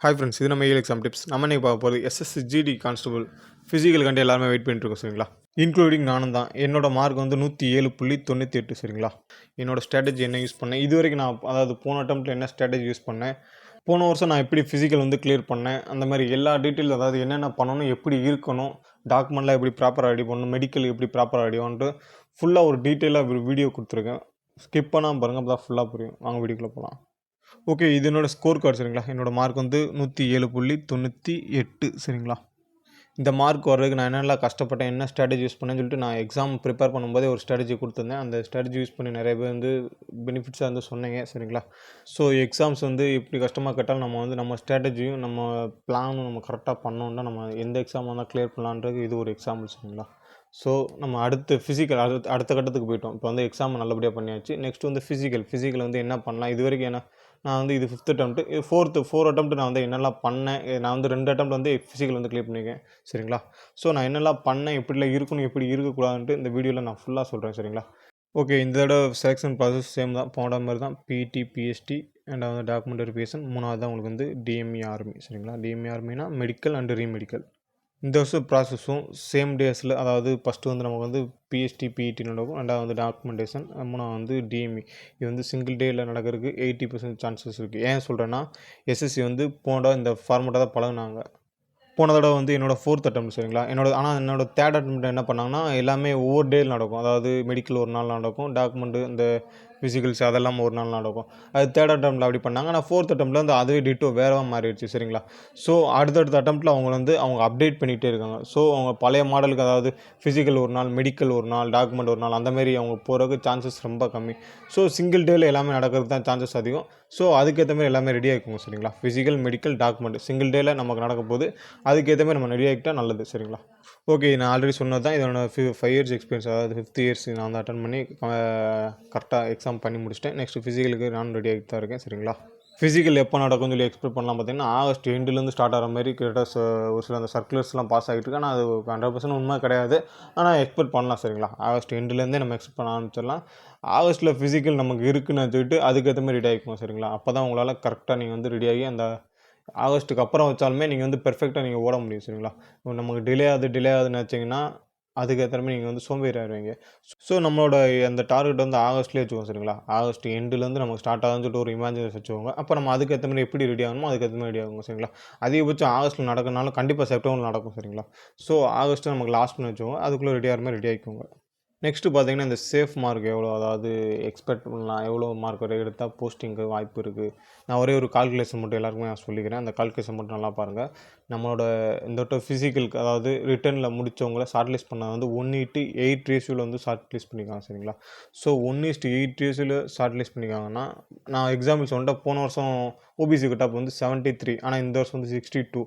Hi friends, இது நம்ம exam tips. நம்ம இன்னைக்கு பார்க்க போகிறது எஸ்எஸ்ஜிடி கான்ஸ்டபிள் ஃபிசிக்கல் கண்டு எல்லாருமே வெயிட் பண்ணிட்டு இருக்கோம் சரிங்களா. இன்க்ளூடிங் நானும் தான். என்னோட மார்க் வந்து 107.98 சரிங்களா. என்னோட ஸ்ட்ராட்டஜி என்ன யூஸ் பண்ணேன், இது வரைக்கும் நான் அதாவது போன அட்டம்ப்ட்டில் என்ன ஸ்ட்ராட்டஜி யூஸ் பண்ணேன், போன வருஷம் நான் எப்படி ஃபிசிக்கல் வந்து கிளியர் பண்ணேன், அந்த மாதிரி எல்லா டீட்டெயில், அதாவது என்னென்ன பண்ணணும், எப்படி இருக்கணும், டாக்குமெண்ட்லாம் எப்படி ப்ராப்பராக ரெடி பண்ணணும், மெடிக்கல் எப்படி ப்ராப்பராக ரெடி பண்ணிட்டு ஃபுல்லாக ஒரு டீட்டெயிலாக வீடியோ கொடுத்துருக்கேன். ஸ்கிப் பண்ணாமல் பாருங்கள், அப்போ தான் ஃபுல்லாக புரியும். வாங்க வீடியோக்குள்ளே போகலாம். ஓகே, இது என்னோடய ஸ்கோர் கார்டு சரிங்களா. என்னோடய மார்க் வந்து 107.98 சரிங்களா. இந்த மார்க் வர்றதுக்கு நான் என்னெல்லாம் கஷ்டப்பட்டேன், என்ன ஸ்ட்ராட்டஜி யூஸ் பண்ணேன்னு சொல்லிட்டு நான் எக்ஸாம் ப்ரிப்பேர் பண்ணும்போதே ஒரு ஸ்ட்ராட்டஜி கொடுத்துருந்தேன். அந்த ஸ்ட்ராட்டஜி யூஸ் பண்ணி நிறைய பேர் வந்து பெனிஃபிட்ஸாக வந்து சொன்னீங்க சரிங்களா. ஸோ எக்ஸாம்ஸ் வந்து இப்படி கஷ்டமாக கேட்டாலும் நம்ம வந்து நம்ம ஸ்ட்ராட்டஜியும் நம்ம பிளானும் நம்ம கரெக்டாக பண்ணோன்னா நம்ம எந்த எக்ஸாம் வந்தால் கிளியர் பண்ணலான்றது இது ஒரு எக்ஸாம்பிள் சரிங்களா. ஸோ நம்ம அடுத்த ஃபிசிக்கல் அடுத்த கட்டத்துக்கு போயிட்டோம். இப்போ வந்து எக்ஸாம் நல்லபடியாக பண்ணியாச்சு. நெக்ஸ்ட் வந்து ஃபிசிக்கல் வந்து என்ன பண்ணலாம், இது வரைக்கும் என்ன நான் வந்து இது 5th அட்டம்ப்ட்டு, இது 4th அட்டம்ப்ட்டு நான் வந்து என்னெல்லாம் பண்ணேன், நான் வந்து 2 அட்டம்ப்ட் வந்து ஃபிசிக்கல் வந்து கிளியர் பண்ணியிருக்கேன் சரிங்களா. ஸோ நான் என்னெல்லாம் பண்ணேன், எப்படிலாம் இருக்கணும், எப்படி இருக்கக்கூடாதுன்ட்டு இந்த வீடியோவில் நான் ஃபுல்லாக சொல்கிறேன் சரிங்களா. ஓகே, இந்த தடவை செலெக்ஷன் ப்ராசஸ் சேம் தான், போன மாதிரி தான். பிடி, பிஎஸ்டி அண்ட் வந்து டாக்குமெண்ட் வெரிஃபிகேஷன். 3வது தான் உங்களுக்கு வந்து டிஎம்இ ஆர்மி சரிங்களா. டிஎம்இ ஆர்மினா மெடிக்கல் அண்ட் ரீமெடிக்கல். இந்த வருஷம் ப்ராசஸும் சேம் டேஸில், அதாவது ஃபஸ்ட்டு வந்து நமக்கு வந்து பிஎஸ்டி, பிஇடி நடக்கும். ரெண்டாவது வந்து டாக்குமெண்டேஷன், மூணாவது வந்து டிஎம்இ. இது வந்து சிங்கிள் டேயில் நடக்கிறதுக்கு 80% சான்சஸ் இருக்குது. ஏன் சொல்கிறேன்னா, எஸ்எஸ்சி வந்து போன இந்த ஃபார்மேட்டாக தான் பழகுனாங்க. போன தடவை வந்து என்னோடய 4th அட்டம்ப்ட் சரிங்களா. என்னோட 3rd அட்டம்ப்ட் என்ன பண்ணாங்கன்னா, எல்லாமே ஒவ்வொரு டேயில் நடக்கும். அதாவது மெடிக்கல் ஒரு நாள் நடக்கும், டாக்குமெண்ட்டு இந்த ஃபிசிக்கல்ஸ் அதெல்லாம் ஒரு நாள் நடக்கும். அது 3rd அட்டம்ப்ட்டில் அப்படி பண்ணாங்க. ஆனால் 4th அட்டம்ப்ட்டில் வந்து அதுவே டிட்டோ வேறவா மாறிடுச்சு சரிங்களா. ஸோ அடுத்தடுத்த அட்டம்ப்ட்டில் அவங்க அப்டேட் பண்ணிகிட்டே இருக்காங்க. ஸோ அவங்க பழைய மாடலுக்கு, அதாவது ஃபிசிக்கல் ஒரு நாள், மெடிக்கல் ஒரு நாள், டாக்குமெண்ட் ஒரு நாள், அந்தமாரி அவங்க போகிறதுக்கு சான்சஸ் ரொம்ப கம்மி. ஸோ சிங்கிள் டேயில் எல்லாமே நடக்கிறதுக்கு தான் சான்சஸ் அதிகம். ஸோ அதுக்கேற்ற மாதிரி எல்லாமே ரெடி ஆகிக்குங்க சரிங்களா. ஃபிசிக்கல், மெடிக்கல், டாக்குமெண்ட் சிங்கிள் டேயில் நமக்கு நடக்க போது, அதுக்கேற்ற மாதிரி நம்ம ரெடி ஆகிக்கிட்டால் நல்லது சரிங்களா. ஓகே, நான் ஆல்ரெடி சொன்னது தான். இதோட 5 இயர்ஸ் எக்ஸ்பீரியன்ஸ், அதாவது 5th இயர்ஸ் நான் வந்து அட்டன் பண்ணி கரெக்டாக எக்ஸாம் பண்ணி முடிச்சிட்டேன். நெக்ஸ்ட்டு ஃபிசிக்கலுக்கு நானும் ரெடி ஆகிட்டு தான் இருக்கேன் சரிங்களா. ஃபிசிக்கல் எப்போ நடக்கும்னு சொல்லி எக்ஸ்பெக்ட் பண்ணலாம். பார்த்தீங்கன்னா ஆகஸ்ட் எண்டுலேருந்து ஸ்டார்ட் ஆகிற மாதிரி கிட்டத்தட்ட ஒரு சில அந்த சர்க்குலர்ஸ்லாம் பாஸ் ஆகிட்டு இருக்கு. ஆனால் அது 100% உண்மை கிடையாது. ஆனால் எக்ஸ்பெக்ட் பண்ணலாம் சரிங்களா. ஆகஸ்ட் எண்டுலேருந்தே நம்ம எக்ஸ்பெக்ட் பண்ண ஆரம்பிச்சிடலாம். ஆகஸ்ட்டில் ஃபிசிக்கல் நமக்கு இருக்குன்னு சொல்லிட்டு அதுக்கேற்ற மாதிரி ரெடி ஆகிக்கும் சரிங்களா. அப்போ தான் உங்களால் கரெக்டாக நீங்கள் வந்து ரெடி ஆகி அந்த ஆகஸ்ட்டுக்கு அப்புறம் வச்சாலுமே நீங்கள் வந்து பெர்ஃபெக்டாக நீங்கள் ஓட முடியும் சரிங்களா. நமக்கு டிலே ஆகுதுன்னு நினச்சிங்கன்னா அதுக்கேற்ற மாதிரி நீங்கள் வந்து சோம்பேறி ஆகிடுவீங்க. ஸோ நம்மளோட அந்த டார்கெட் வந்து ஆகஸ்ட்லேயே வச்சுக்கோங்க சரிங்களா. ஆகஸ்ட் எண்டுலேருந்து நமக்கு ஸ்டார்ட் ஆகுதுன்னு சொல்லிட்டு ஒரு இமேஜினேஷன் வச்சுக்கோங்க. அப்போ நம்ம அதுக்கேற்ற மாதிரி எப்படி ரெடி ஆகணுமோ அதுக்கேற்ற மாதிரி ரெடி ஆகுங்க சரிங்களா. அதிகபட்சம் ஆகஸ்ட்டில் நடக்கிறனாலும் கண்டிப்பாக செப்டம்பரில் நடக்கும் சரிங்களா. ஸோ ஆகஸ்ட்டு நமக்கு லாஸ்ட்னு வச்சுக்கோங்க. அதுக்குள்ளே ரெடி ஆகிற மாதிரி ரெடி ஆகிக்கோங்க. நெக்ஸ்ட்டு பார்த்தீங்கன்னா, இந்த சேஃப் மார்க் எவ்வளோ, அதாவது எக்ஸ்பெக்ட் பண்ணலாம், எவ்வளோ மார்க் வரை எடுத்தால் போஸ்டிங்க்கு வாய்ப்பு இருக்குது. நான் ஒரே ஒரு கால்குலேஷன் மட்டும் எல்லாருக்குமே நான் சொல்லிக்கிறேன். அந்த கால்குலேஷன் மட்டும் நல்லா பாருங்கள். நம்மளோட இந்த வட்டம் ஃபிசிக்கலுக்கு, அதாவது ரிட்டனில் முடித்தவங்கள ஷார்ட் லிஸ்ட் பண்ண வந்து 1:8 ரேஷியோவில் வந்து ஷார்ட் லிஸ்ட் பண்ணிக்காங்க சரிங்களா. ஸோ 1:8 ரேஷியோவில் ஷார்ட் லிஸ்ட் பண்ணிக்காங்கன்னா, நான் எக்ஸாம்பிள்ஸ் வந்துட்டு போன வருஷம் ஓபிசி கட்டாப் வந்து 73, ஆனால் இந்த வருஷம் வந்து 62,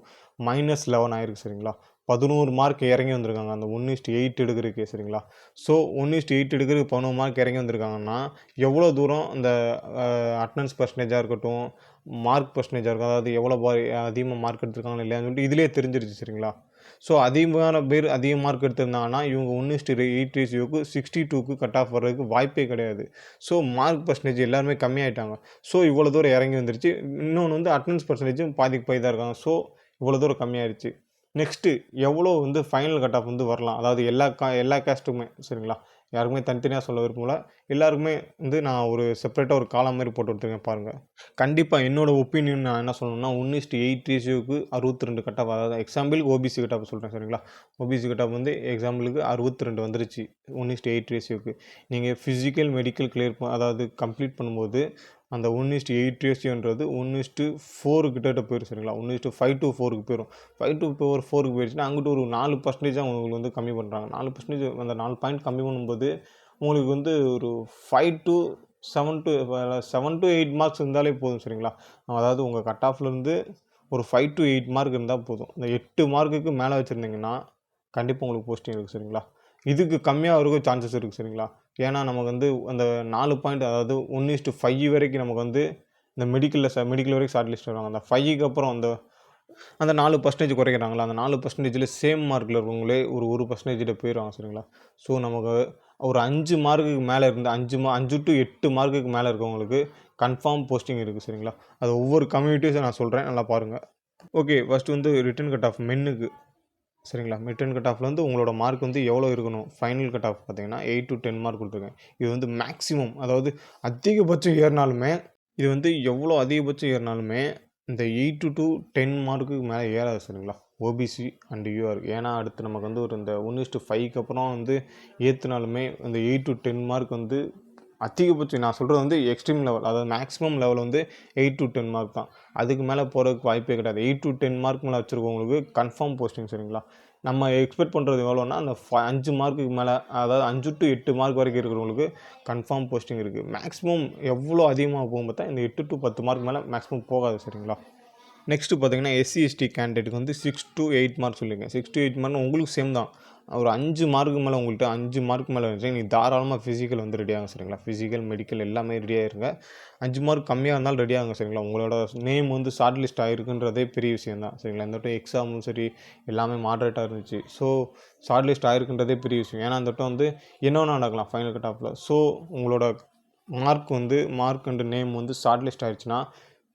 -11 ஆயிருக்கு சரிங்களா. 11 மார்க் இறங்கி வந்திருக்காங்க அந்த 1:8 எடுக்கிறதுக்கே சரிங்களா. ஸோ 1:8 எடுக்கிறதுக்கு 11 மார்க் இறங்கி வந்திருக்காங்கன்னா எவ்வளோ தூரம் அந்த அட்டனன்ஸ் பர்சன்டேஜாக இருக்கட்டும், மார்க் பர்சன்டேஜாக இருக்கும், அதாவது எவ்வளோ அதிகமாக மார்க் எடுத்திருக்காங்களா இல்லையான்னு சொல்லிட்டு இதிலே தெரிஞ்சிருச்சு சரிங்களா. ஸோ அதிகமான பேர் அதிக மார்க் எடுத்திருந்தாங்கன்னா இவங்க 1:8 ரேஷியோக்கு 62க்கு கட் ஆஃப் வர்றதுக்கு வாய்ப்பே கிடையாது. ஸோ மார்க் பர்சன்டேஜ் எல்லாருமே கம்மியாயிட்டாங்க. ஸோ இவ்வளோ தூரம் இறங்கி வந்துருச்சு. இன்னொன்று வந்து அட்டனன்ஸ் பர்சன்டேஜும் பாதிக்கு பாதி தான் இருக்காங்க. ஸோ இவ்வளோ தூரம் கம்மியாயிருச்சு. நெக்ஸ்ட்டு எவ்வளோ வந்து ஃபைனல் கட் ஆஃப் வந்து வரலாம், அதாவது எல்லா கேஸ்ட்டுக்குமே சரிங்களா. யாருக்குமே தனித்தனியாக சொல்ல விரும்பல. எல்லாருக்குமே வந்து நான் ஒரு செப்பரேட்டாக ஒரு காலம் மாதிரி போட்டு கொடுத்துருக்கேன் பாருங்கள். கண்டிப்பாக என்னோடய ஒப்பீனியன் நான் என்ன சொல்லணும்னா 1:8 ரேஷியோவுக்கு 62 கட் ஆஃப், அதாவது எக்ஸாம்பிளுக்கு ஓபிசி கட் ஆஃப் சொல்கிறேன் சரிங்களா. ஓபிசி கட் ஆஃப் வந்து எக்ஸாம்பிளுக்கு 62 வந்துருச்சு 1:8 ரேஷியோவுக்கு. நீங்கள் ஃபிசிக்கல், மெடிக்கல் கிளியர் அதாவது கம்ப்ளீட் பண்ணும்போது அந்த 1:8 ரேஷியோன்றது 1:4 கிட்ட போயிடும் சரிங்களா. 1:5 to 4க்கு போயிடும். 5 to 4க்கு போயிடுச்சுன்னா அங்கிட்டு ஒரு 4% உங்களுக்கு வந்து கம்மி பண்ணுறாங்க. 4% அந்த 4 பாயிண்ட் கம்மி பண்ணும்போது உங்களுக்கு வந்து ஒரு 5 to 7 to 8 மார்க்ஸ் இருந்தாலே போதும் சரிங்களா. அதாவது உங்கள் கட் ஆஃப்லேருந்து ஒரு 5 to 8 மார்க் இருந்தால் போதும். இந்த 8 மார்க்குக்கு மேலே வச்சுருந்தீங்கன்னா கண்டிப்பாக உங்களுக்கு போஸ்டிங் இருக்குது சரிங்களா. இதுக்கு கம்மியாக வரைக்கும் சான்சஸ் இருக்குது சரிங்களா. ஏன்னா நமக்கு வந்து அந்த 4 பாயிண்ட், அதாவது 1:5 வரைக்கும் நமக்கு வந்து இந்த மெடிக்கல் வரைக்கும் ஷார்ட் லிஸ்ட் வருவாங்க. அந்த 5க்கு அப்புறம் அந்த 4% குறைக்கிறாங்களா, அந்த 4%ல் சேம் மார்க்கில் இருக்கவங்களே ஒரு 1% போயிடுவாங்க சரிங்களா. ஸோ நமக்கு ஒரு 5 மார்க்குக்கு மேலே இருந்து 5 to 8 மார்க்குக்கு மேலே இருக்கவங்களுக்கு கன்ஃபார்ம் போஸ்டிங் இருக்குது சரிங்களா. அது ஒவ்வொரு கம்யூனிட்டிஸும் நான் சொல்கிறேன், நல்லா பாருங்கள். ஓகே, ஃபஸ்ட்டு வந்து ரிட்டன் கட் ஆஃப் மென்னுக்கு சரிங்களா. ரிட்டன் கட் ஆஃபில் வந்து உங்களோட மார்க் வந்து எவ்வளோ இருக்கணும், ஃபைனல் கட் ஆஃப் பார்த்தீங்கன்னா 8 to 10 மார்க் கொடுத்துருக்கேன். இது வந்து மேக்ஸிமம், அதாவது அதிகபட்சம் ஏறினாலுமே இது வந்து எவ்வளோ அதிகபட்சம் ஏறினாலுமே இந்த 8 to 10 மார்க்குக்கு மேலே ஏறாது சரிங்களா. ஓபிசி அண்ட் யூஆர், ஏன்னா அடுத்து நமக்கு வந்து ஒரு இந்த 1:5க்கு அப்புறம் வந்து ஏற்றுனாலுமே இந்த 8 to 10 மார்க் வந்து அதிகபட்சம். நான் சொல்கிறது வந்து எக்ஸ்ட்ரீம் லெவல், அதாவது மேக்ஸிமம் லெவல் வந்து 8 to 10 மார்க் தான். அதுக்கு மேலே போகிறதுக்கு வாய்ப்பே கிடையாது. 8 to 10 மார்க் மேலே வச்சுருக்கவங்களுக்கு கன்ஃபார்ம் போஸ்டிங் சரிங்களா. நம்ம எக்ஸ்பெக்ட் பண்ணுறது எவ்வளோன்னா அந்த 5 மார்க்குக்கு மேலே, அதாவது 5 to 8 மார்க் வரைக்கும் இருக்கிறவங்களுக்கு கன்ஃபார்ம் போஸ்டிங் இருக்குது. மேக்ஸிமம் எவ்வளோ அதிகமாக போகும் பார்த்தா இந்த 8 to 10 மார்க் மேலே மேக்ஸிமம் போகாது சரிங்களா. நெக்ஸ்ட்டு பார்த்தீங்கன்னா எஸ்சி எஸ்டி கேண்டிடேட்டுக்கு வந்து 6 to 8 மார்க் சொல்லியிருக்கேன். 6 to 8 மார்க் உங்களுக்கு சேம் தான். ஒரு 5 மார்க்கு மேலே, உங்கள்கிட்ட 5 மார்க் மேலே இருந்துச்சு நீங்கள் தாராளமாக ஃபிசிக்கல் வந்து ரெடி ஆகும் சரிங்களா. ஃபிசிக்கல் மெடிக்கல் எல்லாமே ரெடி ஆகிருங்க. 5 மார்க் கம்மியாக இருந்தாலும் ரெடி ஆகுங்க சரிங்களா. உங்களோட நேம் வந்து ஷார்ட் லிஸ்ட் ஆகிருக்குன்றதே பெரிய விஷயம் தான் சரிங்களா. இந்த வட்டம் எக்ஸாமும் சரி எல்லாமே மாட்ரேட்டாக இருந்துச்சு. ஸோ ஷார்ட் லிஸ்ட் ஆகிருக்குன்றதே பெரிய விஷயம். ஏன்னா அந்த வட்டம் வந்து என்ன நடக்கலாம் ஃபைனல் கட் ஆஃபில். ஸோ உங்களோட மார்க் அண்ட் நேம் வந்து ஷார்ட் லிஸ்ட் ஆகிடுச்சுன்னா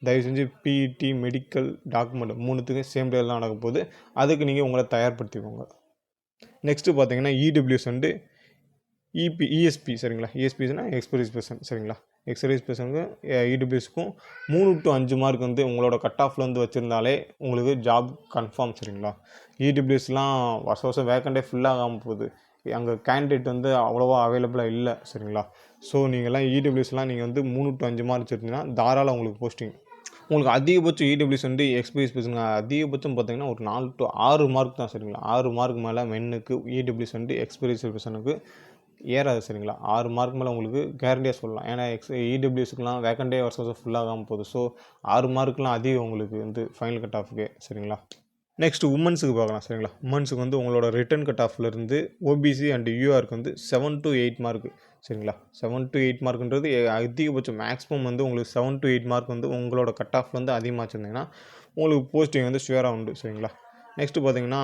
தயவு செஞ்சு பிஇடி மெடிக்கல் டாக்குமெண்ட் 3த்துக்கும் சேம் டேல தான் நடக்க போகுது. அதுக்கு நீங்கள் உங்களை தயார்படுத்திக்கோங்க. நெக்ஸ்ட்டு பார்த்தீங்கன்னா இடபிள்யூஎஸ் வந்து இஎஸ்பி சரிங்களா. இஎஸ்பிஸ்னா எக்ஸ்பீரியன்ஸ் பர்சன் சரிங்களா. எக்ஸ்பீரியன்ஸ் பர்சனுக்கு இடபிள்யூஎஸ்க்கும் 3 to 5 மார்க் வந்து உங்களோட கட் ஆஃபில் வந்து வச்சுருந்தாலே உங்களுக்கு ஜாப் கன்ஃபார்ம் சரிங்களா. இடபிள்யூஎஸ்லாம் வருஷம் வேக்கண்டே ஃபுல்லாகாமல் போகுது. அங்கே கேண்டிடேட் வந்து அவ்வளோவா அவைலபிளாக இல்லை சரிங்களா. ஸோ நீங்கள்லாம் இடபிள்யூஎஸ்லாம் நீங்கள் வந்து 3 to 5 மார்க் வச்சுருந்தீங்கன்னா தாராளம் உங்களுக்கு போஸ்டிங். உங்களுக்கு அதிகபட்சம் இடபிள்யூஎஸ் வந்து எக்ஸ்பீரியன்ஸ் பர்சனுங்க அதிகபட்சம் பார்த்தீங்கன்னா ஒரு 4 to 6 மார்க் தான் சரிங்களா. 6 மார்க் மேலே மென்னுக்கு இடபிள்யூஎஸ் வந்து எக்ஸ்பீரியன்ஸ் பர்சனுக்கு ஏறாது சரிங்களா. 6 மார்க் மேலே உங்களுக்கு கேரண்டியாக சொல்லலாம். ஏன்னா இடபிள்யூஎஸ்க்குலாம் வேக்கண்டே வருஷம் ஃபுல்லாகாமல் போகுது. ஸோ 6 மார்க்லாம் அதிகம் உங்களுக்கு வந்து ஃபைனல் கட் ஆஃபுக்கு சரிங்களா. நெக்ஸ்ட்டு உமன்ஸுக்கு பார்க்கலாம் சரிங்களா. உமன்ஸுக்கு வந்து உங்களோட ரிட்டன் கட் ஆஃப்லேருந்து ஓபிசி அண்ட் யூஆருக்கு வந்து 7 to 8 மார்க்கு சரிங்களா. 7 to 8 மார்க்குன்றது அதிகபட்சம். மேக்ஸிமம் வந்து உங்களுக்கு 7 to 8 மார்க் வந்து உங்களோட கட் ஆஃபில் வந்து அதிகமாக வச்சுருந்தீங்கன்னா உங்களுக்கு போஸ்டிங் வந்து ஷுவராக உண்டு சரிங்களா. நெக்ஸ்ட்டு பார்த்தீங்கன்னா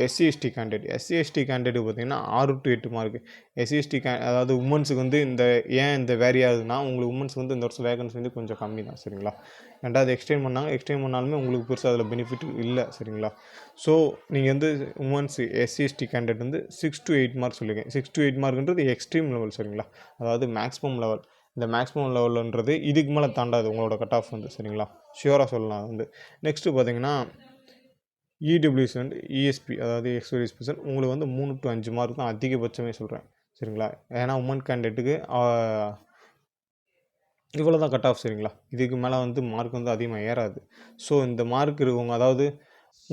எஸ்சி எஸ்டி கேண்டிடேட் பார்த்தீங்கன்னா 6 to 8 மார்க்கு. எஸ்சி எஸ்டி அதாவது உமன்ஸுக்கு வந்து இந்த வேரி ஆகுதுன்னா உங்களுக்கு உமன்ஸுக்கு வந்து இந்த வருஷம் வேகன்சி வந்து கொஞ்சம் கம்மி தான் சரிங்களா. ரெண்டாவது எக்ஸ்டெண்ட் பண்ணாலுமே உங்களுக்கு பெருசாக அதில் பெனிஃபிட் இல்லை சரிங்களா. ஸோ நீங்கள் வந்து உமன்ஸ் எஸ்சி எஸ்டி கேண்டிடேட் வந்து 6 to 8 மார்க் சொல்லியிருக்கேன். 6 to 8 மார்க்ன்றது எக்ஸ்ட்ரீம் லெவல் சரிங்களா. அதாவது மேக்ஸிமம் லெவல். இந்த மேக்ஸிமம் லெவல்ன்றது இதுக்கு மேலே தாண்டாது உங்களோட கட் ஆஃப் வந்து சரிங்களா. ஷியூராக சொல்லலாம் வந்து. நெக்ஸ்ட்டு பார்த்தீங்கன்னா இடபிள்யூஎஸ் வந்து இஎஸ்பி, அதாவது எக்ஸ்பீரியன்ஸ் பர்சன், உங்களுக்கு வந்து 3 to 5 மார்க் தான் அதிகபட்சமே சொல்கிறேன் சரிங்களா. ஏன்னா உமன் கேண்டிடேட்டுக்கு இவ்வளோ தான் கட் ஆஃப் சரிங்களா. இதுக்கு மேலே வந்து மார்க் வந்து அதிகமாக ஏறாது. ஸோ இந்த மார்க் இருக்கவங்க, அதாவது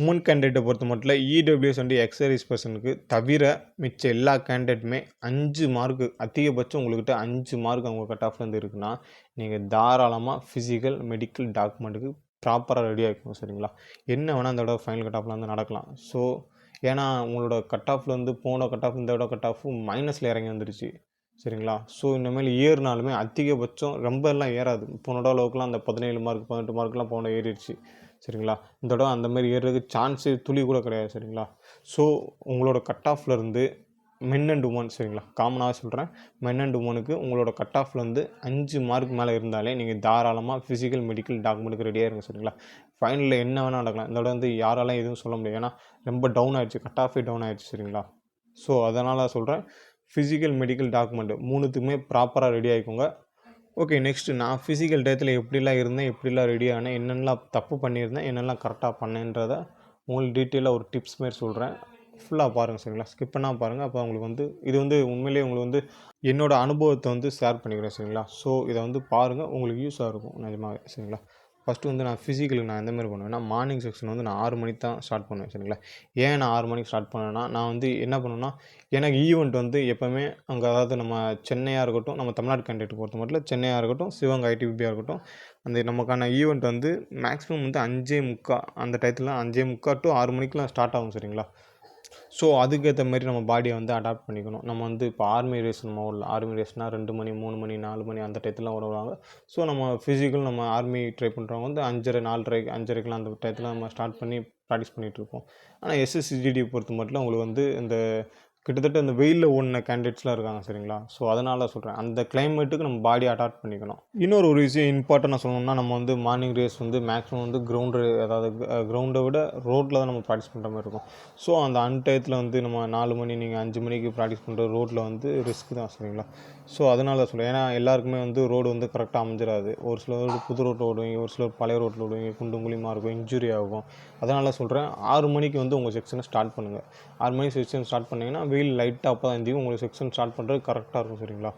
உமன் கேண்டிடேட்டை பொறுத்த மட்டும் இடபிள்யூஎஸ் வந்து எக்ஸர்வீஸ் பர்சனுக்கு தவிர மிச்ச எல்லா கேண்டிடேட்டுமே 5 மார்க்கு அதிகபட்சம் உங்கள்கிட்ட 5 மார்க் அவங்க கட் ஆஃப்ல இருந்து இருக்குன்னா நீங்கள் தாராளமாக ஃபிசிக்கல் மெடிக்கல் டாக்குமெண்ட்டுக்கு ப்ராப்பராக ரெடி ஆகிக்கணும் சரிங்களா. என்ன வேணால் அந்த விட ஃபைனல் கட் ஆஃபில் வந்து நடக்கலாம். ஸோ ஏன்னா உங்களோட கட் ஆஃபில் வந்து போன கட் ஆஃப் இந்த விட கட் ஆஃப் மைனஸில் இறங்கி வந்துருச்சு சரிங்களா. ஸோ இந்தமாதிரி ஏறினாலுமே அதிகபட்சம் ரொம்ப எல்லாம் ஏறாது. போனோட அளவுக்குலாம் அந்த 17 மார்க் 18 மார்க்லாம் போன ஏறிடுச்சு சரிங்களா. இந்த தடவை அந்தமாரி ஏறுறதுக்கு சான்ஸே துளி கூட கிடையாது சரிங்களா. ஸோ உங்களோட கட் ஆஃப்லேருந்து மென் அண்ட் உமன் சரிங்களா, காமனாக சொல்கிறேன், மென் அண்ட் உமனுக்கு உங்களோட கட் ஆஃப்லேருந்து 5 மார்க் மேலே இருந்தாலே நீங்கள் தாராளமாக ஃபிசிக்கல் மெடிக்கல் டாக்குமெண்ட்டுக்கு ரெடியாக இருங்க சரிங்களா. ஃபைனலில் என்ன வேணால் நடக்கலாம். இந்த தடவை வந்து யாராலும் எதுவும் சொல்ல முடியாது. ஏன்னா ரொம்ப டவுன் ஆகிடுச்சு, கட் ஆஃபே டவுன் ஆகிடுச்சு சரிங்களா. ஸோ அதனால் சொல்கிறேன், ஃபிசிக்கல் மெடிக்கல் டாக்குமெண்ட்டு 3த்துக்குமே ப்ராப்பராக ரெடி ஆகிக்கோங்க. ஓகே, நெக்ஸ்ட்டு நான் ஃபிசிக்கல் டயத்தில் எப்படிலாம் இருந்தேன், எப்படிலாம் ரெடி ஆனேன், என்னென்னலாம் தப்பு பண்ணியிருந்தேன், என்னென்னலாம் கரெக்டாக பண்ணேன்றதை உங்களுக்கு டீட்டெயிலாக ஒரு டிப்ஸ் மாரி சொல்கிறேன். ஃபுல்லாக பாருங்கள் சரிங்களா. ஸ்கிப் பண்ணால் பாருங்கள். அப்போ உங்களுக்கு வந்து இது வந்து உண்மையிலேயே உங்களுக்கு வந்து என்னோடய அனுபவத்தை வந்து ஷேர் பண்ணிக்கிறேன் சரிங்களா. ஸோ இதை வந்து பாருங்கள், உங்களுக்கு யூஸாக இருக்கும் நிஜமாவே சரிங்களா. ஃபஸ்ட்டு வந்து நான் ஃபிசிக்கலுக்கு நான் எந்தமாதிரி பண்ணுவேன்னா, மார்னிங் செக்ஷன் வந்து நான் 6 மணிக்கு தான் ஸ்டார்ட் பண்ணுவேன் சரிங்களா. ஏன் நான் 6 மணிக்கு ஸ்டார்ட் பண்ணேன்னா, நான் வந்து என்ன பண்ணுவேன்னா, எனக்கு ஈவெண்ட் வந்து எப்போவுமே அங்கே, அதாவது நம்ம சென்னையாக இருக்கட்டும், நம்ம தமிழ்நாடு கேண்டிடேட் பொறுத்த மட்டும் சென்னையாக இருக்கட்டும், சிவகங்கை ஐடிபியாக இருக்கட்டும், அந்த நமக்கான ஈவெண்ட் வந்து மேக்ஸிமம் வந்து 5:45 அந்த டயத்தில் 5:45 to 6 மணிக்கெலாம் ஸ்டார்ட் ஆகும் சரிங்களா. ஸோ அதுக்கேற்ற மாதிரி நம்ம பாடியை வந்து அடாப்ட் பண்ணிக்கணும். நம்ம வந்து இப்போ ஆர்மி ரேஸ் நம்ம ஓடலாம். ஆர்மி ரேஸ்னால் 2 மணி 3 மணி 4 மணி அந்த டயத்துலாம் ஓடுவாங்க. ஸோ நம்ம ஃபிசிக்கல் நம்ம ஆர்மி ட்ரை பண்ணுறவங்க வந்து 5:30 4:30 5:30க்கெலாம் அந்த டயத்தில் நம்ம ஸ்டார்ட் பண்ணி ப்ராக்டிஸ் பண்ணிகிட்ருப்போம். ஆனால் எஸ்எஸ்சிஜிடி பொறுத்த மட்டும் உங்களுக்கு வந்து இந்த கிட்டத்தட்ட இந்த வெயிலில் ஓடின கேண்டிடேட்ஸ்லாம் இருக்காங்க சரிங்களா. ஸோ அதனால் சொல்கிறேன், அந்த கிளைமேட்டுக்கு நம்ம பாடி அடாப்ட் பண்ணிக்கணும். இன்னொரு ஒரு விஷயம் இம்பார்ட்டண்ட்டாக சொல்லணும்னா, நம்ம வந்து மார்னிங் ரேஸ் வந்து மேக்ஸிமம் வந்து அதாவது கிரவுண்டை விட ரோட்டில் தான் நம்ம ப்ராக்டிஸ் பண்ணுற மாதிரி இருக்கும். ஸோ அந்த அன்டயத்தில் வந்து நம்ம 4 மணி நீங்கள் 5 மணிக்கு ப்ராக்டிஸ் பண்ணுற ரோட்டில் வந்து ரிஸ்க் தான் சரிங்களா. ஸோ அதனால் சொல்கிறேன், ஏன்னா எல்லாருக்குமே வந்து ரோடு வந்து கரெக்டாக அமைஞ்சிடாது. ஒரு சிலர் புது ரோட்டில் ஓடுவீங்க, ஒரு சிலர் பழைய ரோட்டில் ஓடுவீங்க, குண்டும் குழியுமாக இருக்கும், இன்ஜுரி ஆகும். அதனால் சொல்கிறேன், 6 மணிக்கு வந்து உங்கள் செக்ஷனை ஸ்டார்ட் பண்ணுங்கள். 6 மணிக்கு செக்ஷன் ஸ்டார்ட் பண்ணிங்கன்னா வெயில் லைட்டாக அப்போ தான் எந்திக்கும், உங்களுக்கு செக்ஷன் ஸ்டார்ட் பண்ணுறது கரெக்டாக இருக்கும் சரிங்களா.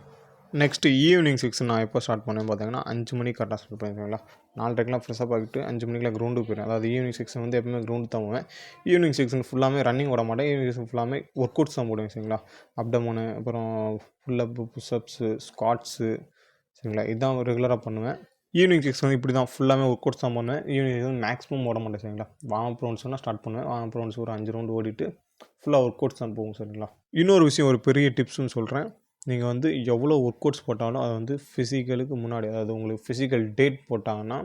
நெக்ஸ்ட்டு ஈவினிங் செக்ஷன் நான் எப்போ ஸ்டார்ட் பண்ணேன்னு பார்த்தீங்கன்னா 5 மணிக்கு கரெக்டாக ஸ்டார்ட் பண்ணியிருக்கீங்களா. 4:30க்கெலாம் ஃப்ரெஷ்ஷப் ஆகிட்டு 5 மணிக்கெலாம் கிரவுண்டுக்கு போயிடுவேன். அதாவது ஈவினிங் செக்ஷன் வந்து எப்பவுமே கிரவுண்டு தான் போவேன். ஈவினிங் செக்ஷன் ஃபுல்லாமே ரன்னிங் ஓட மாட்டேன். ஈவினிங் செக்ஷன் ஃபுல்லாமே ஒர்க் அவுட்ஸ் தான் போடுவேன் சரிங்களா. அப்டமனு, அப்புறம் ஃபுல்லப்பு, புஷ்அப்ஸு, ஸ்குவாட்ஸு சரிங்களா. இதுதான் ரெகுலராக பண்ணுவேன். ஈவினிங் செக்ஷன் வந்து இப்படி தான் ஃபுல்லாமே ஒர்க் அவுட்ஸ் தான் பண்ணுவேன். ஈவினிங் வந்து மேக்ஸிமம் ஓட மாட்டேன் சரிங்களா. வார்ம் அப் ரவுண்ட்ஸ்னால் ஸ்டார்ட் பண்ணுவேன். வார்ம் அப் ரவுண்ட்ஸ் ஒரு 5 ரவுண்டு ஓடிட்டு ஃபுல்லாக ஒர்க் அவுட்ஸ் தான் போகும் சரிங்களா. இன்னொரு விஷயம், ஒரு பெரிய டிப்ஸ்னு சொல்கிறேன். நீங்கள் வந்து எவ்வளோ ஒர்க் அவுட்ஸ் போட்டாலும் அது வந்து ஃபிசிக்கலுக்கு முன்னாடி, அதாவது உங்களுக்கு ஃபிசிக்கல் டேட் போட்டாங்கன்னா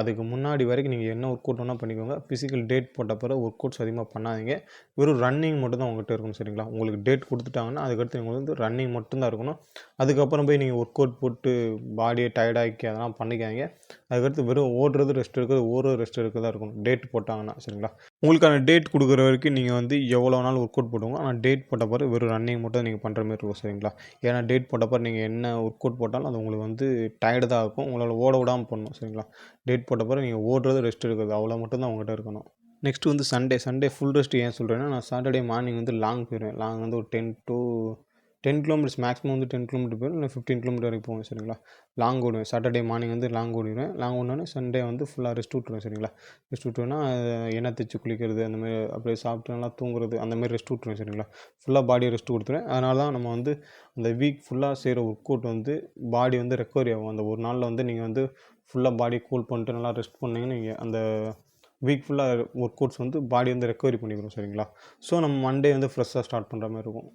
அதுக்கு முன்னாடி வரைக்கும் நீங்கள் என்ன ஒர்க் அவுட் வேணால் பண்ணிக்கோங்க. ஃபிசிக்கல் டேட் போட்ட பிறகு ஒர்க் அவுட்ஸ் அதிகமாக பண்ணாதீங்க. வெறும் ரன்னிங் மட்டும் தான் உங்கள்கிட்ட இருக்கணும் சரிங்களா. உங்களுக்கு டேட் கொடுத்துட்டாங்கன்னா அதுக்கடுத்து உங்களுக்கு வந்து ரன்னிங் மட்டும்தான் இருக்கணும். அதுக்கப்புறம் போய் நீங்கள் ஒர்க் அவுட் போட்டு பாடியை டயர்டாக்கி அதெல்லாம் பண்ணிக்காதீங்க. அதுக்கடுத்து வெறும் ஓடுறது ரெஸ்ட் எடுக்கிறது, ரெஸ்ட் எடுக்கிறதா இருக்கணும் டேட் போட்டாங்கன்னா சரிங்களா. உங்களுக்கான டேட் கொடுக்குற வரைக்கும் நீங்கள் வந்து எவ்வளோ நாள் ஒர்க் அவுட் போடுவோங்க. ஆனால் டேட் போட்ட பிறகு வெறும் ரன்னிங் மட்டும் நீங்கள் பண்ணுற மாதிரி இருக்கும் சரிங்களா. ஏன்னா டேட் போட்ட பிறகு நீங்கள் என்ன ஒர்க் அவுட் போட்டாலும் அது உங்களுக்கு வந்து டயர்டு தான் இருக்கும். உங்களால் ஓட விடாமல் பண்ணணும் சரிங்களா. டேட் போட்ட பிறகு நீங்கள் ஓடுறது ரெஸ்ட் எடுக்கிறது அவ்வளோ மட்டும் தான் உங்கள்கிட்ட இருக்கணும். நெக்ஸ்ட்டு வந்து சண்டே ஃபுல் ரெஸ்ட் ஏன் சொல்கிறேன்னா, நான் சாட்டர்டே மார்னிங் வந்து லாங் போயிடுவேன். லாங் வந்து ஒரு 10 கிலோமீட்டர்ஸ், மேக்ஸிமம் வந்து 10 கிலோமீட்டர் போயிடும், இல்லை 15 கிலோமீட்டர் வரைக்கும் போவேன் சரிங்களா. லாங் ஓடுவேன். சாட்டர்டே மார்னிங் வந்து லாங் ஓடிடுவேன். லாங் ஓடினோடனே சண்டே வந்து ஃபுல்லாக ரெஸ்ட் விட்ருவேன் சரிங்களா. ரெஸ்ட் விட்டுவேன்னா எண்ணெய் தேய்ச்சி குளிக்கிறது, அந்தமாதிரி அப்படியே சாப்பிட்டு நல்லா தூங்குறது, அந்தமாதிரி ரெஸ்ட் விட்ருவேன் சரிங்களா. ஃபுல்லாக பாடியை ரெஸ்ட் கொடுத்துருவேன். அதனால தான் நம்ம வந்து அந்த வீக் ஃபுல்லாக செய்கிற ஒர்க் அவுட் வந்து பாடி வந்து ரெக்கவரி ஆகும். அந்த ஒரு நாளில் வந்து நீங்கள் வந்து ஃபுல்லாக பாடி கூல் பண்ணிட்டு நல்லா ரெஸ்ட் பண்ணிங்கன்னு நீங்கள் அந்த வீக் ஃபுல்லாக ஒர்க் அவுட்ஸ் வந்து பாடி வந்து ரெக்கவரி பண்ணிக்கிறோம் சரிங்களா. ஸோ நம்ம மண்டே வந்து ஃப்ரெஷ்ஷாக ஸ்டார்ட் பண்ணுற மாதிரி இருக்கும்.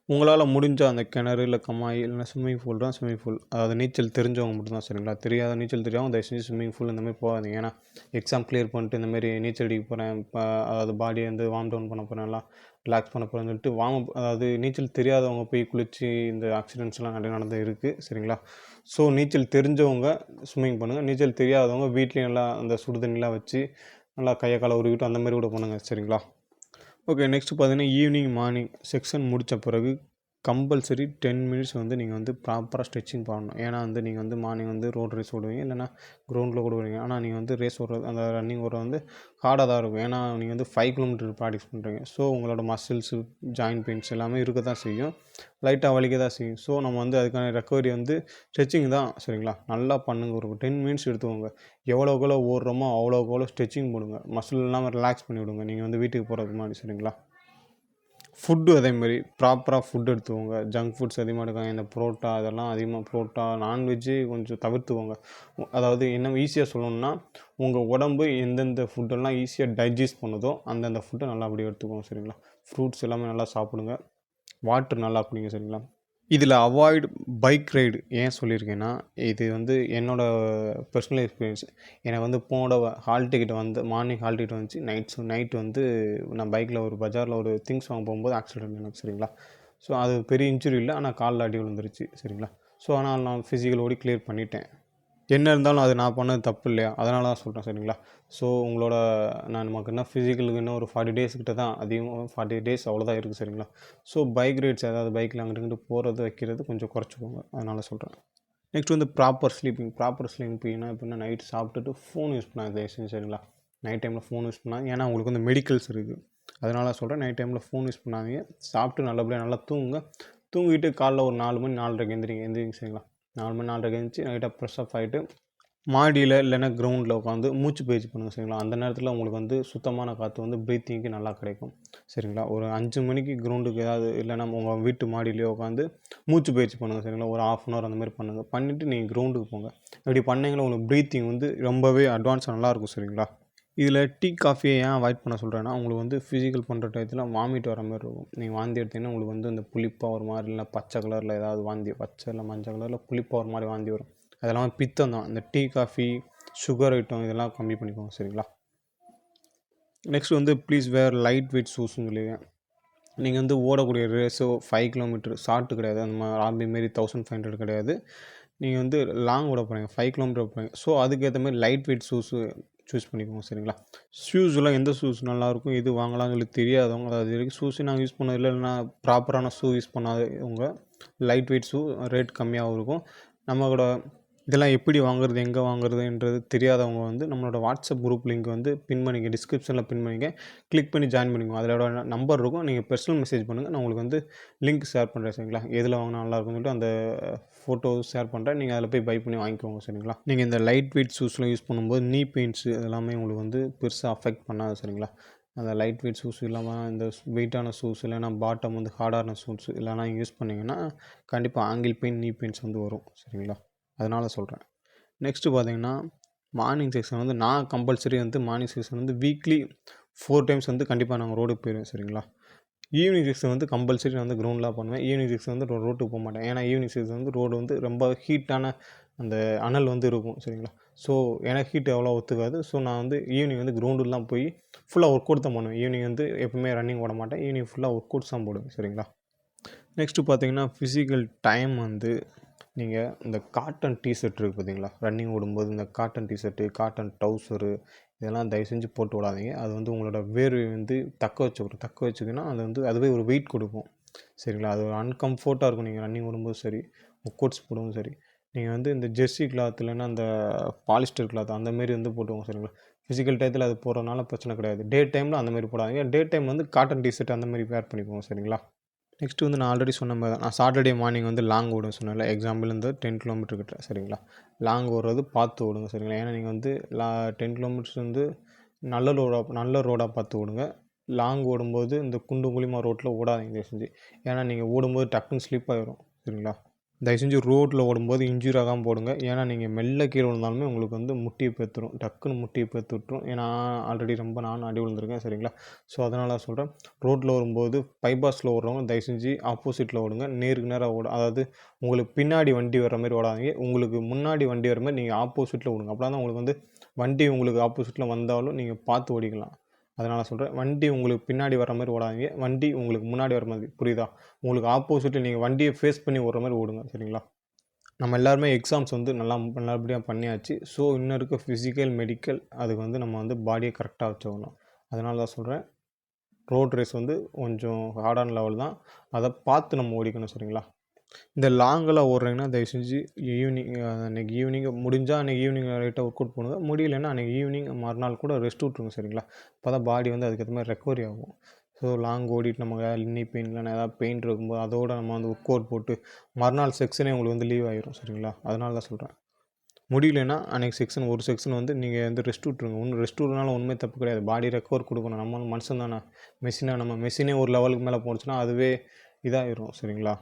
உங்களால் முடிஞ்ச அந்த கிணறு, இல்லை கம்மாய், இல்லைனா ஸ்விம்மிங் பூல் தான் ஸ்விம்மிங் பூல், அதாவது நீச்சல் தெரிஞ்சவங்க மட்டும்தான் சரிங்களா. தெரியாத நீச்சல் தெரியாமல் தயவு செஞ்சு ஸ்விம்மிங் பூல் இந்தமாதிரி போகாதீங்க. ஏன்னா எக்ஸாம் கிளியர் பண்ணிட்டு இந்தமாரி நீச்சல் அடிக்க போகிறேன், இப்போ அதாவது பாடியை வந்து வார்ம் டவுன் பண்ண போகிறேன், நல்லா ரிலாக்ஸ் பண்ண போகிறேன்னு சொல்லிட்டு அதாவது நீச்சல் தெரியாதவங்க போய் குளித்து இந்த ஆக்சிடென்ட்ஸ்லாம் நிறைய நடந்து இருக்குது சரிங்களா. ஸோ நீச்சல் தெரிஞ்சவங்க ஸ்விம்மிங் பண்ணுங்கள். நீச்சல் தெரியாதவங்க வீட்லேயும் நல்லா அந்த சுடு தண்ணிலாம் வச்சு நல்லா கையை காலை உருவிட்டு அந்தமாரி கூட பண்ணுங்கள் சரிங்களா. ஓகே, நெக்ஸ்ட்டு பார்த்தீங்கன்னா ஈவினிங் மார்னிங் செக்ஷன் முடித்த பிறகு கம்பல்சரி 10 மினிட்ஸ் வந்து நீங்கள் வந்து ப்ராப்பராக ஸ்ட்ரெச்சிங் பண்ணணும். ஏன்னா வந்து நீங்கள் வந்து மார்னிங் வந்து ரோடு ரேஸ் ஓடுவீங்க, இல்லைனா கிரவுண்டில் கூட ஓடுவீங்க. ஆனால் நீங்கள் வந்து ரேஸ் ஓடுறது, அந்த ரன்னிங் ஓடுறது வந்து ஹார்டாக தான் இருக்கும். ஏன்னா நீங்கள் வந்து 5 கிலோமீட்டர் ப்ராக்டிஸ் பண்ணுறீங்க. ஸோ உங்களோட மசில்ஸு, ஜாயின்ட் பெயின்ஸ் எல்லாமே இருக்க தான் செய்யும், லைட்டாக வலிக்க தான் செய்யும். ஸோ நம்ம வந்து அதுக்கான ரெக்கவரி வந்து ஸ்ட்ரெச்சிங் தான் சரிங்களா. நல்லா பண்ணுங்கள். ஒரு 10 மினிட்ஸ் எடுத்துக்கோங்க. எவ்வளோக்கு எவ்வளோ ஓடுறோமோ அவ்வளோக்கு எவ்வளோ ஸ்ட்ரெச்சிங் போடுங்க. மசில் இல்லாமல் ரிலாக்ஸ் பண்ணி விடுங்க நீங்கள் வந்து வீட்டுக்கு போகிறதுக்கு முன்னாடி சரிங்களா. ஃபுட்டு அதேமாதிரி ப்ராப்பராக ஃபுட் எடுத்துக்கோங்க. ஜங்க் ஃபுட்ஸ் அதிகமாக எடுக்காதீங்க. இந்த புரோட்டா அதெல்லாம் அதிகமாக நான்வெஜ்ஜு கொஞ்சம் தவிர்த்துக்கோங்க. அதாவது இன்னும் ஈஸியாக சொல்லணுன்னா, உங்கள் உடம்பு எந்தெந்த ஃபுட்டெல்லாம் ஈஸியாக டைஜஸ்ட் பண்ணுதோ அந்தந்த ஃபுட்டை நல்லபடியாக எடுத்துக்கோங்க சரிங்களா. ஃப்ரூட்ஸ் எல்லாமே நல்லா சாப்பிடுங்க. வாட்டர் நல்லா குடிங்க சரிங்களா. இதில் அவாய்ட் பைக் ரைடு ஏன் சொல்லியிருக்கேன்னா, இது வந்து என்னோடய பர்சனல் எக்ஸ்பீரியன்ஸ். எனக்கு வந்து ஹால் டிக்கெட் வந்து மார்னிங் ஹால் டிக்கெட் வந்துச்சு. நைட் வந்து நான் பைக்கில் ஒரு பஜாரில் ஒரு திங்ஸ் வாங்க போகும்போது ஆக்சிடென்ட் எனக்கு சரிங்களா. ஸோ அது பெரிய இன்ஜுரி இல்லை, ஆனால் காலில் அடி விழுந்துருச்சு சரிங்களா. ஸோ ஆனால் நான் ஃபிசிக்கல் ஓடி கிளியர் பண்ணிட்டேன். என்ன இருந்தாலும் அது நான் பண்ணது தப்பு இல்லையா, அதனால தான் சொல்கிறேன் சரிங்களா. ஸோ நமக்கு என்ன ஃபிசிக்கலுக்கு இன்னும் ஒரு 40 டேஸ் கிட்ட தான், அதிகமாக 40 டேஸ் அவ்வளோதான் இருக்குது சரிங்களா. ஸோ பைக் ரைட்ஸ், அதாவது பைக்கில் அங்கிட்டு இங்கிட்டு போகிறது வைக்கிறது கொஞ்சம் குறைச்சிக்கோங்க, அதனால் சொல்கிறேன். நெக்ஸ்ட் வந்து ப்ராப்பர் ஸ்லீப்பிங்னா எப்படின்னா, நைட் சாப்பிட்டுட்டு ஃபோன் யூஸ் பண்ணாது தயவு செஞ்சு சரிங்களா. நைட் டைமில் ஃபோன் யூஸ் பண்ணாங்க, ஏன்னா உங்களுக்கு வந்து மெடிக்கல்ஸ் இருக்குது, அதனால் சொல்கிறேன். நைட் டைமில் ஃபோன் யூஸ் பண்ணாதீங்க. சாப்பிட்டு நல்லபடியாக நல்லா தூங்கிட்டு காலைல ஒரு 4 மணி 4:30க்கு எந்திரிங்க சரிங்களா. 4 மணி 4:30க்கு எழுந்திரிச்சு லைட்டாக ஃப்ரெஷ்அப் ஆகிட்டு மாடியில் இல்லைன்னா கிரவுண்டில் உட்காந்து மூச்சு பயிற்சி பண்ணுங்கள் சரிங்களா. அந்த நேரத்தில் உங்களுக்கு வந்து சுத்தமான காற்று வந்து ப்ரீத்திங்க்கு நல்லா கிடைக்கும் சரிங்களா. ஒரு 5 மணிக்கு கிரவுண்டுக்கு ஏதாவது இல்லைன்னா உங்கள் வீட்டு மாடியிலேயே உட்காந்து மூச்சு பயிற்சி பண்ணுங்கள் சரிங்களா. ஒரு 1/2 அன் ஹவர் அந்த மாதிரி பண்ணுங்கள். பண்ணிவிட்டு நீங்கள் கிரவுண்டுக்கு போங்க. இப்படி பண்ணிங்கன்னா உங்களுக்கு ப்ரீத்திங் வந்து ரொம்பவே அட்வான்ஸாக நல்லாயிருக்கும் சரிங்களா. இதில் டீ, காஃபியை ஏன் அவாய்ட் பண்ண சொல்கிறேன்னா, உங்களுக்கு வந்து ஃபிசிக்கல் பண்ணுற டயத்தில் வாமிட் வர மாதிரி இருக்கும். நீங்கள் வாந்தி எடுத்தீங்கன்னா உங்களுக்கு வந்து இந்த புளிப்பாக ஒரு மாதிரி, இல்லைனா பச்சை கலரில் ஏதாவது பச்சை இல்லை மஞ்சள் கலரில் புளிப்பாக ஒரு மாதிரி வாந்தி வரும். அதெல்லாம் பித்தம் தான். இந்த டீ, காஃபி, சுகர் ஐட்டம் இதெல்லாம் கம்மி பண்ணிக்கோங்க சரிங்களா. நெக்ஸ்ட் வந்து ப்ளீஸ் வேர் லைட் வெயிட் ஷூஸ்ன்னு சொல்லியிருக்கேன். நீங்கள் வந்து ஓடக்கூடிய ரேஸோ 5 கிலோமீட்டர் ஷார்ட்டு கிடையாது. அந்த ஆர்மி மாரி 1500 கிடையாது. நீங்கள் வந்து லாங் ஓட போகிறீங்க, 5 கிலோமீட்டர் ஓட போகிறீங்க. ஸோ அதுக்கேற்ற மாதிரி லைட் வெயிட் ஷூஸு சூஸ் பண்ணிக்கோங்க சரிங்களா. ஷூஸ்லாம் எந்த ஷூஸ் நல்லாயிருக்கும், எது வாங்கலாம்னு சொல்லி தெரியாதவங்க, அதாவது இது வரைக்கும் ஷூஸே நாங்கள் யூஸ் பண்ணதில்லை, இல்லைனா ப்ராப்பரான ஷூ யூஸ் பண்ணாதவங்க, லைட் வெயிட் ஷூ ரேட் கம்மியாகவும் இருக்கும். நம்மளோட இதெல்லாம் எப்படி வாங்குறது, எங்கே வாங்குறதுன்றது தெரியாதவங்க வந்து நம்மளோட வாட்ஸ்அப் குரூப் லிங்க் வந்து பின் பண்ணிக்க, டிஸ்கிரிப்ஷனில் பின் பண்ணிக்க, கிளிக் பண்ணி ஜாயின் பண்ணிக்கோங்க. அதோட நம்பர் இருக்கும். நீங்கள் பர்சனல் மெசேஜ் பண்ணுங்கள், நான் உங்களுக்கு வந்து லிங்க் ஷேர் பண்ணுறேன் சரிங்களா. எதில் வாங்கினா நல்லாயிருக்குன்னு சொல்லிட்டு அந்த ஃபோட்டோ ஷேர் பண்ணுறேன். நீங்கள் அதில் போய் பை பண்ணி வாங்கிக்கோங்க சரிங்களா. நீங்கள் இந்த லைட் வெயிட் ஷூஸ்லாம் யூஸ் பண்ணும்போது நீ பெயின்ட்ஸு அதெல்லாமே உங்களுக்கு வந்து பெருசாக அஃபெக்ட் பண்ணாது சரிங்களா. அந்த லைட் வெயிட் ஷூஸ் இல்லாமல் இந்த வெயிட்டான ஷூஸ், இல்லைனா பாட்டம் வந்து ஹார்டான ஷூஸ் இல்லைனா யூஸ் பண்ணிங்கன்னா கண்டிப்பாக ஆங்கிள் பெயின், நீ பெயின்ஸ் வந்து வரும் சரிங்களா. அதனால் சொல்கிறேன். நெக்ஸ்ட்டு பார்த்தீங்கன்னா, மார்னிங் செக்ஷன் வந்து நான் கம்பல்சரி வந்து மார்னிங் செக்ஷன் வந்து வீக்லி 4 டைம்ஸ் வந்து கண்டிப்பாக நாங்கள் ரோடுக்கு போயிடுவேன் சரிங்களா. ஈவினிங் செக்ஷன் வந்து கம்பல்சரி நான் வந்து கிரவுண்டில் பண்ணுவேன். ஈவினிங் செக்ஷன் வந்து ரோட்டுக்கு போக மாட்டேன். ஏன்னா ஈவினிங் செக்ஷன் வந்து ரோடு வந்து ரொம்ப ஹீட்டான அந்த அனல் வந்து இருக்கும் சரிங்களா. ஸோ எனக்கு ஹீட் அவ்வளோ ஒத்துக்காது. ஸோ நான் வந்து ஈவினிங் வந்து கிரவுண்டுலாம் போய் ஃபுல்லாக ஒர்க் அவுட் தான் பண்ணுவேன். ஈவினிங் வந்து எப்பவுமே ரன்னிங் ஓட மாட்டேன். ஈவினிங் ஃபுல்லாக ஒர்க் அவுட்ஸ் தான் போடுவேன் சரிங்களா. நெக்ஸ்ட்டு பார்த்தீங்கன்னா, ஃபிசிக்கல் டைம் வந்து நீங்கள் இந்த காட்டன் டிஷர்ட் இருக்குது பார்த்தீங்களா, ரன்னிங் ஓடும்போது இந்த காட்டன் டிஷர்ட்டு, காட்டன் ட்ரௌசரு இதெல்லாம் தயவு செஞ்சு போட்டு விடாதீங்க. அது வந்து உங்களோட வேர்வை வந்து தக்க வச்சுக்கின்னா அது வந்து அதுவே ஒரு வெயிட் கொடுக்கும் சரிங்களா. அது ஒரு அன்கம்ஃபர்ட்டாக இருக்கும். நீங்கள் ரன்னிங் ஓடும்போது சரி, ஒர்க் அவுட்ஸ் போடும்போது சரி, நீங்கள் வந்து இந்த ஜெர்சி கிளாத் இல்லைன்னா அந்த பாலிஸ்டர் கிளாத் அந்தமாரி வந்து போட்டுவோங்க சரிங்களா. ஃபிசிக்கல் டயத்தில் அது போடுறதுனால பிரச்சனை கிடையாது. டே டைமில் அந்தமாரி போடாதீங்க. டே டைம் வந்து காட்டன் டிஷர்ட் அந்தமாரி வேர் பண்ணிக்கோங்க சரிங்களா. நெக்ஸ்ட்டு வந்து நான் ஆல்ரெடி சொன்ன மாதிரி தான், நான் சாட்டர்டே மார்னிங் வந்து லாங் ஓடுவேன் சொன்னேன்ல, எக்ஸாம்பிள் இந்த 10 கிலோமீட்டர் கிட்ட சரிங்களா. லாங் ஓடுறது பார்த்து ஓடுங்க சரிங்களா. ஏன்னா நீங்கள் வந்து 10 கிலோமீட்டர்ஸ் வந்து நல்ல ரோடாக பார்த்து ஓடுங்க. லாங் ஓடும்போது இந்த குண்டு குழிமா ரோட்டில் ஓடாதீங்க தயவு செஞ்சு. ஏன்னா நீங்கள் ஓடும்போது டக்குன்னு ஸ்லிப் ஆயிரும் சரிங்களா. தயவு செஞ்சு ரோட்டில் ஓடும்போது இன்ஜூரி ஆகாமல் போடுங்க. ஏன்னா நீங்கள் மெல்ல கீழே விழுந்தாலுமே உங்களுக்கு வந்து முட்டியை பேத்துரும், டக்குன்னு முட்டியை பேத்து விட்டுரும். ஏன்னா ஆல்ரெடி நானும் அடி விழுந்திருக்கேன் சரிங்களா. ஸோ அதனால் சொல்கிறேன், ரோட்டில் வரும்போது பைபாஸில் ஓடுறவங்க தயவு செஞ்சு ஆப்போசிட்டில் ஓடுங்க. நேருக்கு நேராக அதாவது உங்களுக்கு பின்னாடி வண்டி வர்ற மாதிரி ஓடாதீங்க, உங்களுக்கு முன்னாடி வண்டி வர மாதிரி நீங்கள் ஆப்போசிட்டில் ஓடுங்க. அப்போ தான் உங்களுக்கு வந்து வண்டி உங்களுக்கு ஆப்போசிட்டில் வந்தாலும் நீங்கள் பார்த்து ஓடிக்கலாம். அதனால் சொல்கிறேன், வண்டி உங்களுக்கு பின்னாடி வர மாதிரி ஓடாதீங்க, வண்டி உங்களுக்கு முன்னாடி வர மாதிரி, புரியுதா? உங்களுக்கு ஆப்போசிட்டில் நீங்கள் வண்டியை ஃபேஸ் பண்ணி ஓடுற மாதிரி ஓடுங்க சரிங்களா. நம்ம எல்லாருமே எக்ஸாம்ஸ் வந்து நல்லபடியாக பண்ணியாச்சு. ஸோ இன்னும் இருக்க ஃபிசிக்கல், மெடிக்கல் அதுக்கு வந்து நம்ம வந்து பாடியை கரெக்டாக வச்சுக்கணும். அதனால தான் சொல்கிறேன், ரோட் ரேஸ் வந்து கொஞ்சம் ஹார்டான லெவல் தான், அதை பார்த்து நம்ம ஓடிக்கணும் சரிங்களா. இந்த லாங்கெல்லாம் ஓடுறீங்கன்னா தயவு செஞ்சு அன்றைக்கி ஈவினிங் முடிஞ்சால் அன்றைக்கி ஈவினிங் லைட்டாக ஒர்க் அவுட் பண்ணுங்கள். முடியலைன்னா அன்றைக்கி ஈவினிங் மறுநாள் கூட ரெஸ்ட் விட்ருங்க சரிங்களா. அப்போ தான் பாடி வந்து அதுக்கேற்ற மாதிரி ரெக்கவரி ஆகும். ஸோ லாங் ஓடிட்டு நமக்கு நீ பெயின் இல்லைனா ஏதாவது பெயின் இருக்கும்போது அதோடு நம்ம வந்து ஒர்க் அவுட் போட்டு மறுநாள் செக்ஷனே உங்களுக்கு வந்து லீவ் ஆகிரும் சரிங்களா. அதனால தான் சொல்கிறேன், முடியலைன்னா அன்றைக்கி ஒரு செக்ஷன் வந்து நீங்கள் வந்து ரெஸ்ட் விட்ருங்க. ரெஸ்ட் விட்றதுனால ஒன்றுமே தப்பு கிடையாது. பாடி ரெக்கவர் கொடுக்கணும். நம்ம வந்து மனுஷன் தானே, நம்ம மெஷினே ஒரு லெவலுக்கு மேலே போணுச்சுன்னா அதுவே இதாகிரும் சரிங்களா.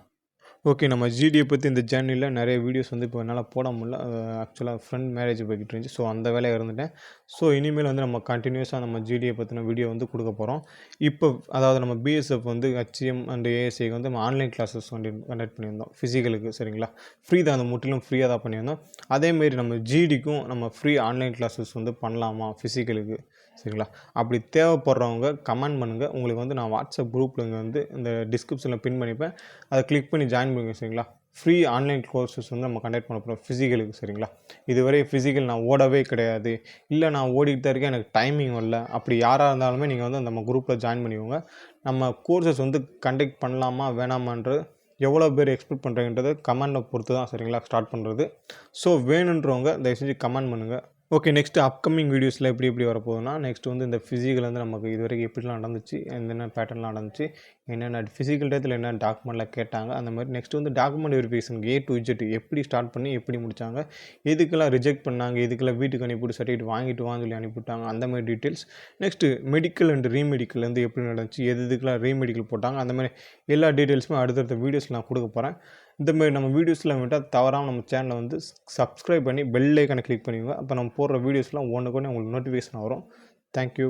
ஓகே, நம்ம ஜிடியை பற்றி இந்த ஜேர்னியில் நிறைய வீடியோஸ் வந்து இப்போ என்னால் போட முடியல. ஆக்சுவலாக ஃப்ரெண்ட் மேரேஜ் போய்கிட்டு இருந்துச்சு. ஸோ அந்த வேலையை இருந்துட்டேன். ஸோ இனிமேல் வந்து நம்ம கண்டினியூஸாக நம்ம ஜிடியை பற்றின வீடியோ வந்து கொடுக்க போகிறோம். இப்போ அதாவது நம்ம பிஎஸ்எஃப் வந்து ஹெச்எம் அண்ட் ஏஎஸ்ஐக்கு வந்து நம்ம ஆன்லைன் கிளாஸஸ் வந்து கண்டக்ட் பண்ணியிருந்தோம் ஃபிசிக்கலுக்கு சரிங்களா. ஃப்ரீ தான், அந்த முற்றிலும் ஃப்ரீயாக தான் பண்ணியிருந்தோம். அதேமாரி நம்ம ஜிடிக்கும் நம்ம ஃப்ரீ ஆன்லைன் கிளாஸஸ் வந்து பண்ணலாமா ஃபிசிக்கலுக்கு சரிங்களா. அப்படி தேவைப்படுறவங்க கமெண்ட் பண்ணுங்கள். உங்களுக்கு வந்து நான் வாட்ஸ்அப் குரூப்பில் வந்து இந்த டிஸ்கிரிப்ஷனில் பின் பண்ணிப்பேன், அதை கிளிக் பண்ணி ஜாயின் பண்ணுங்கள் சரிங்களா. ஃப்ரீ ஆன்லைன் கோர்சஸ் வந்து நம்ம கண்டக்ட் பண்ண போகிறோம் ஃபிசிக்கலுக்கு சரிங்களா. இதுவரை ஃபிசிக்கல் நான் ஓடவே கிடையாது, இல்லை நான் ஓடிட்டு தான் இருக்கேன், எனக்கு டைமிங் வரல, அப்படி யாராக இருந்தாலுமே நீங்கள் வந்து நம்ம குரூப்பில் ஜாயின் பண்ணிக்கோங்க. நம்ம கோர்சஸ் வந்து கண்டக்ட் பண்ணலாமா வேணாமான்றது எவ்வளோ பேர் எக்ஸ்பெக்ட் பண்ணுறீங்கன்றது கமெண்டில் பொறுத்து தான் சரிங்களா ஸ்டார்ட் பண்ணுறது. ஸோ வேணுன்றவங்க தயவு செஞ்சு கமெண்ட் பண்ணுங்கள். ஓகே, நெக்ஸ்ட்டு அப்கமிங் வீடியோஸில் எப்படி வரப்போகுதுன்னா, நெக்ஸ்ட் வந்து இந்த ஃபிசிக்கல் வந்து நமக்கு இது வரைக்கும் எப்படிலாம் நடந்துச்சு, என்னென்ன பேட்டர்ன்லாம் நடந்துச்சு, என்னென்ன ஃபிசிக்கல் டயத்தில் என்ன டாக்குமெண்ட்லாம் கேட்டாங்க, அந்த மாதிரி நெக்ஸ்ட் வந்து document verification A to Z எப்படி ஸ்டார்ட் பண்ணி எப்படி முடித்தாங்க, எதுக்கெல்லாம் ரிஜெக்ட் பண்ணாங்க, எதுக்கெல்லாம் வீட்டுக்கு அனுப்பிவிட்டு சர்டிஃபிகேட் வாங்கிட்டு வாங்க சொல்லி அனுப்பிவிட்டாங்க, அந்த மாதிரி details. Next medical and remedical வந்து எப்படி நடந்துச்சு, எதுக்கெல்லாம் ரீமெடிக்கல் போட்டாங்க, அந்த மாதிரி எல்லா டீட்டெயில்ஸுமே அடுத்தடுத்த வீடியோஸில் நான் கொடுக்க போகிறேன். இந்தமாதிரி நம்ம வீடியோஸ்லாம் விட்டால் தவறாமல் நம்ம சேனலை வந்து சப்ஸ்கிரைப் பண்ணி பெல் ஐக்கானை கிளிக் பண்ணிக்கோங்க. அப்போ நம்ம போடுற வீடியோஸ்லாம் ஒன்றுக்கு ஒன்று உங்களுக்கு நோட்டிஃபிகேஷன் வரும். தேங்க்யூ.